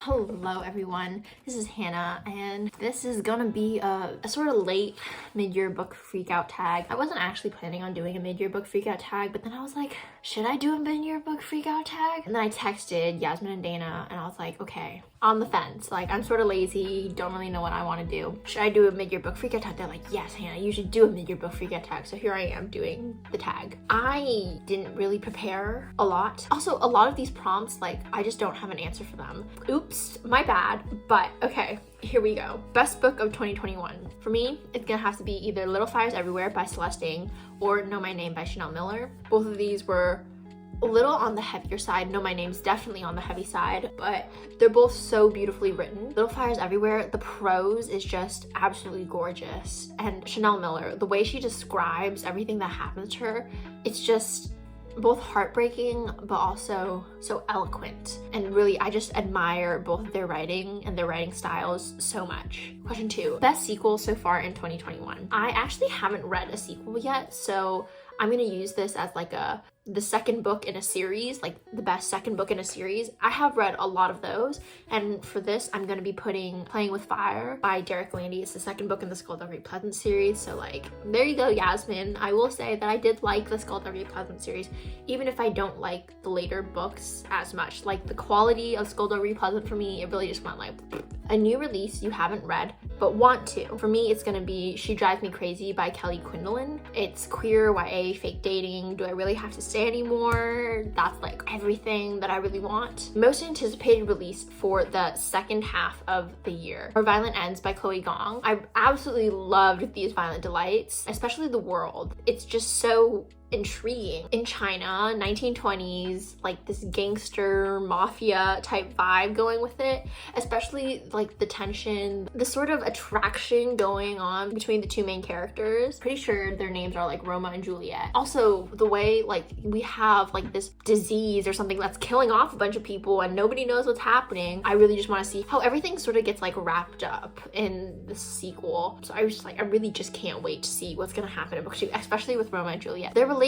Hello everyone, this is Hannah and this is gonna be a sort of late mid-year book freakout tag. I wasn't actually planning on doing a mid-year book freakout tag, but then I was like, should I do a mid-year book freakout tag? And then I texted Yasmin and Dana and I was like, okay, on the fence. Like, I'm sort of lazy, don't really know what I want to do. Should I do a mid-year book freakout tag? They're like, yes, Hannah, you should do a mid-year book freakout tag. So here I am doing the tag. I didn't really prepare a lot. Also, a lot of these prompts, like, I just don't have an answer for them. Oops, my bad, but okay, here we go. Best book of 2021. For me, it's gonna have to be either Little Fires Everywhere by Celeste or Know My Name by Chanel Miller. Both of these were a little on the heavier side. Know My Name's definitely on the heavy side, but they're both so beautifully written. Little Fires Everywhere, the prose is just absolutely gorgeous. And Chanel Miller, the way she describes everything that happens to her, it's just both heartbreaking but also so eloquent. And really, I just admire both their writing and their writing styles so much. Question 2, best sequel so far in 2021. I actually haven't read a sequel yet, so I'm gonna use this as like the second book in a series, like the best second book in a series. I have read a lot of those, and for this I'm gonna be putting Playing with Fire by Derek Landy. It's the second book in the Skullduggery Pleasant series, so like, there you go, Yasmin. I will say that I did like the Skullduggery Pleasant series, even if I don't like the later books as much. Like, the quality of Skullduggery Pleasant for me, it really just went like, a new release you haven't read but want to. For me, it's gonna be She Drives Me Crazy by Quindlen. It's queer, YA, fake dating. Do I really have to say anymore? That's like everything that I really want. Most anticipated release for the second half of the year, Our Violent Ends by Gong. I absolutely loved these Violent Delights, especially the world. It's just so intriguing. In China, 1920s, like this gangster mafia type vibe going with it, especially like the tension, the sort of attraction going on between the two main characters. Pretty sure their names are like Roma and Juliet. Also, the way like we have like this disease or something that's killing off a bunch of people and nobody knows what's happening. I really just want to see how everything sort of gets like wrapped up in the sequel. So I was just like, I really just can't wait to see what's gonna happen in book 2, especially with Roma and Juliet. Their relationship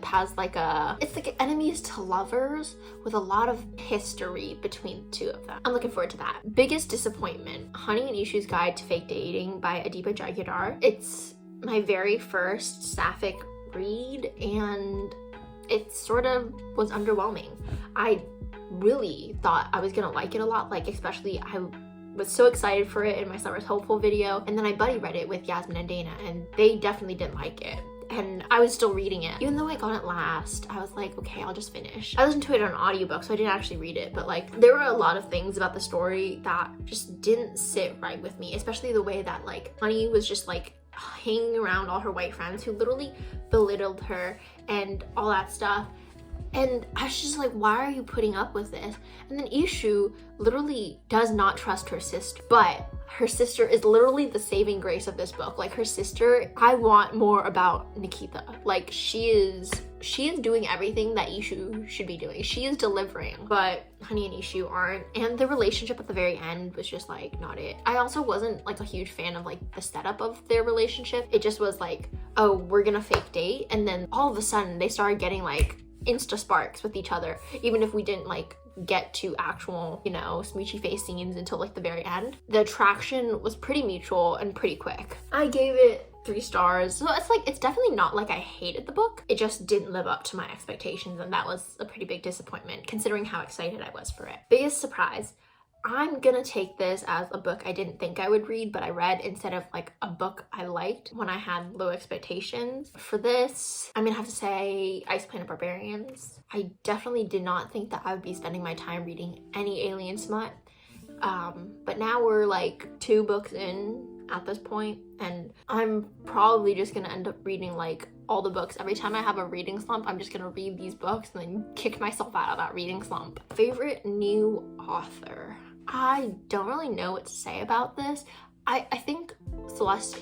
has like it's like enemies to lovers with a lot of history between the two of them. I'm looking forward to that. Biggest disappointment, Hani and Ishu's Guide to Fake Dating by Adiba Jaigirdar. It's my very first sapphic read and it sort of was underwhelming. I really thought I was gonna like it a lot, like especially I was so excited for it in my Summer's Hopeful video, and then I buddy read it with Yasmin and Dana and they definitely didn't like it. And I was still reading it. Even though I got it last, I was like, okay, I'll just finish. I listened to it on audiobook, so I didn't actually read it, but like, there were a lot of things about the story that just didn't sit right with me, especially the way that like Hani was just like hanging around all her white friends who literally belittled her and all that stuff. And I was just like, why are you putting up with this? And then Ishu literally does not trust her sister, but her sister is literally the saving grace of this book. Like, her sister, I want more about Nikita. Like, she is doing everything that Ishu should be doing. She is delivering, but Hani and Ishu aren't. And the relationship at the very end was just like not it. I also wasn't like a huge fan of like the setup of their relationship. It just was like, oh, we're gonna fake date, and then all of a sudden they started getting like insta sparks with each other, even if we didn't like get to actual, you know, smoochy face scenes until like the very end. The attraction was pretty mutual and pretty quick. I gave it 3 stars. So it's like, it's definitely not like I hated the book. It just didn't live up to my expectations, and that was a pretty big disappointment considering how excited I was for it. Biggest surprise, I'm gonna take this as a book I didn't think I would read, but I read instead of like a book I liked when I had low expectations. For this, I'm gonna have to say Ice Planet Barbarians. I definitely did not think that I would be spending my time reading any alien smut. But now we're like 2 books in at this point, and I'm probably just gonna end up reading like all the books. Every time I have a reading slump, I'm just gonna read these books and then kick myself out of that reading slump. Favorite new author? I don't really know what to say about this. I think Celeste,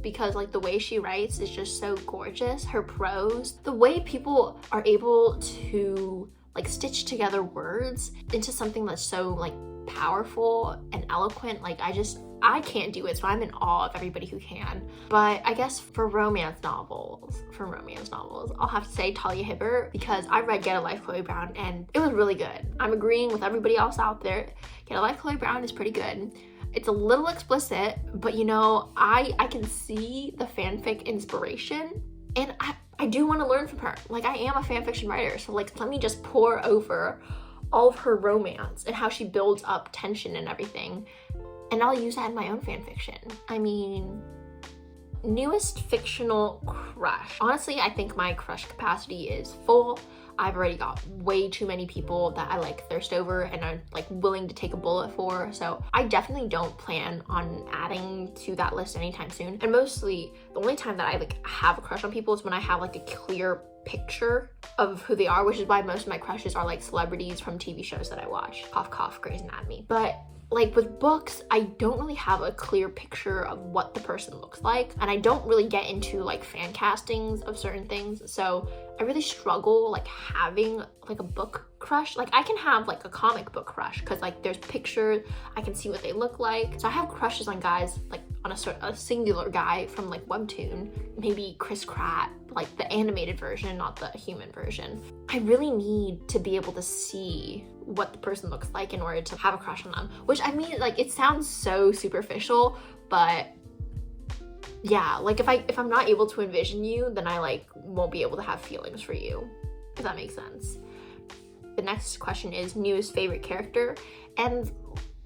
because like the way she writes is just so gorgeous. Her prose, the way people are able to like stitch together words into something that's so like powerful and eloquent. Like I can't do it, so I'm in awe of everybody who can. But I guess for romance novels, I'll have to say Talia Hibbert, because I read Get a Life, Chloe Brown, and it was really good. I'm agreeing with everybody else out there. Get a Life, Chloe Brown is pretty good. It's a little explicit, but you know, I can see the fanfic inspiration, and I do want to learn from her. Like, I am a fanfiction writer, so like, let me just pour over all of her romance and how she builds up tension and everything, and I'll use that in my own fanfiction. I mean, newest fictional crush. Honestly, I think my crush capacity is full. I've already got way too many people that I like thirst over and are like willing to take a bullet for, so I definitely don't plan on adding to that list anytime soon. And mostly the only time that I like have a crush on people is when I have like a clear picture of who they are, which is why most of my crushes are like celebrities from TV shows that I watch. Cough cough, Grey's Anatomy. But like with books, I don't really have a clear picture of what the person looks like, and I don't really get into like fan castings of certain things, so I really struggle like having like a book crush. Like, I can have like a comic book crush because like there's pictures, I can see what they look like. So I have crushes on guys like on a singular guy from like Webtoon, maybe Chris Pratt, like the animated version, not the human version. I really need to be able to see what the person looks like in order to have a crush on them, which I mean, like, it sounds so superficial, but yeah, like if I'm not able to envision you, then I like won't be able to have feelings for you, if that makes sense. The next question is newest favorite character, and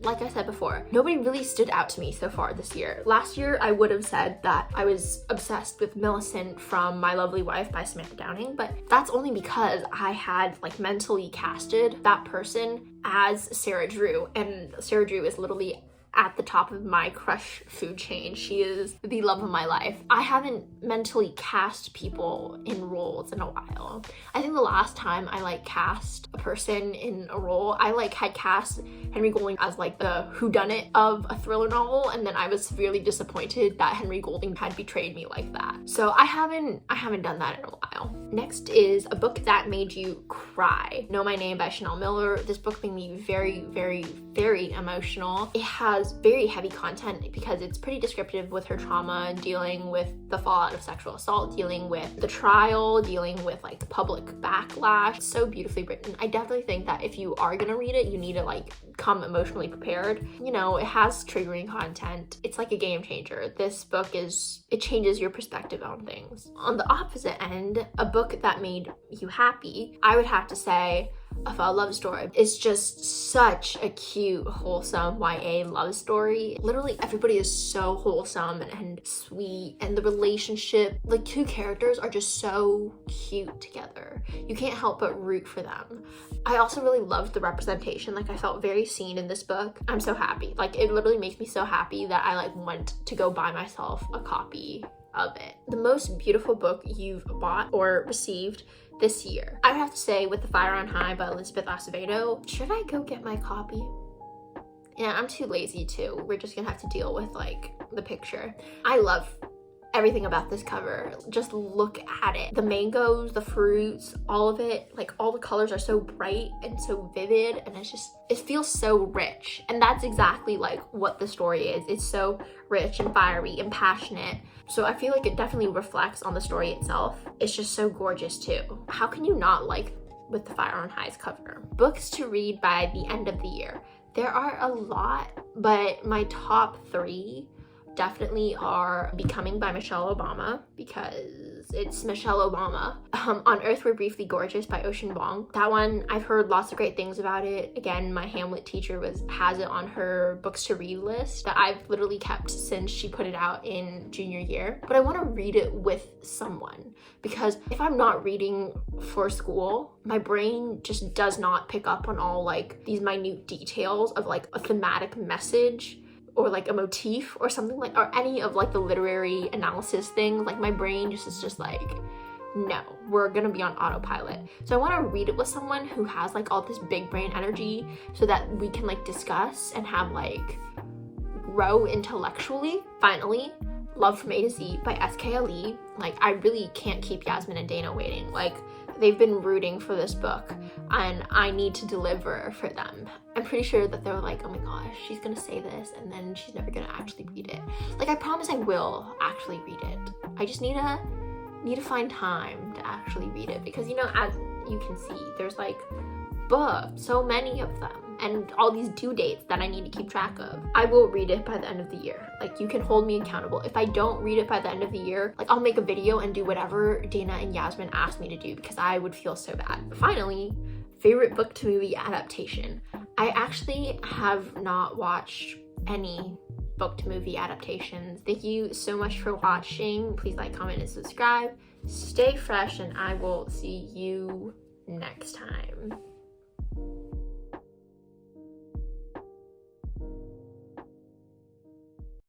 like I said before, nobody really stood out to me so far this year. Last year, I would have said that I was obsessed with Millicent from My Lovely Wife by Samantha Downing, but that's only because I had like mentally casted that person as Sarah Drew, and Sarah Drew is literally at the top of my crush food chain. She is the love of my life. I haven't mentally cast people in roles in a while. I think the last time I like cast a person in a role, I like had cast Henry Golding as like the whodunit of a thriller novel, and then I was severely disappointed that Henry Golding had betrayed me like that. So I haven't done that in a while. Next is a book that made you cry. Know My Name by Chanel Miller. This book made me very, very, very emotional. It has very heavy content because it's pretty descriptive with her trauma, dealing with the fallout of sexual assault, dealing with the trial, dealing with like the public backlash. It's so beautifully written. I definitely think that if you are gonna read it, you need to like come emotionally prepared. You know, it has triggering content. It's like a game changer. This book it changes your perspective on things. On the opposite end, a book that made you happy, I would have to say A Fall Love Story. It's just such a cute, wholesome YA love story. Literally everybody is so wholesome and sweet, and the relationship, the two characters are just so cute together. You can't help but root for them. I also really loved the representation. Like, I felt very seen in this book. I'm so happy. Like, it literally makes me so happy that I like went to go buy myself a copy of it. The most beautiful book you've bought or received this year. I would have to say With the Fire on High by Elizabeth Acevedo. Should I go get my copy? Yeah, I'm too lazy to. We're just gonna have to deal with like the picture. I love everything about this cover. Just look at it. The mangoes, the fruits, all of it, like all the colors are so bright and so vivid, and it feels so rich. And that's exactly like what the story is. It's so rich and fiery and passionate. So I feel like it definitely reflects on the story itself. It's just so gorgeous too. How can you not like With the Fire on High's cover? Books to read by the end of the year. There are a lot, but my top 3 definitely are Becoming by Michelle Obama, because it's Michelle Obama. On Earth We're Briefly Gorgeous by Ocean Vuong. That one, I've heard lots of great things about it. Again, my Hamlet teacher has it on her books to read list that I've literally kept since she put it out in junior year. But I want to read it with someone, because if I'm not reading for school, my brain just does not pick up on all like these minute details of like a thematic message or like a motif or something, like, or any of like the literary analysis things. Like, my brain is just like, no, we're gonna be on autopilot. So I want to read it with someone who has like all this big brain energy, so that we can like discuss and have like grow intellectually. Finally, Love from A to Z by S.K. Ali. Like, I really can't keep Yasmin and Dana waiting. Like, they've been rooting for this book and I need to deliver for them. I'm pretty sure that they're like, oh my gosh, she's gonna say this and then she's never gonna actually read it. Like, I promise I will actually read it. I just need to find time to actually read it, because, you know, as you can see, there's like books, so many of them, and all these due dates that I need to keep track of. I will read it by the end of the year. Like, you can hold me accountable. If I don't read it by the end of the year, like, I'll make a video and do whatever Dana and Yasmin asked me to do, because I would feel so bad. Finally, favorite book to movie adaptation. I actually have not watched any book to movie adaptations. Thank you so much for watching. Please like, comment, and subscribe. Stay fresh, and I will see you next time.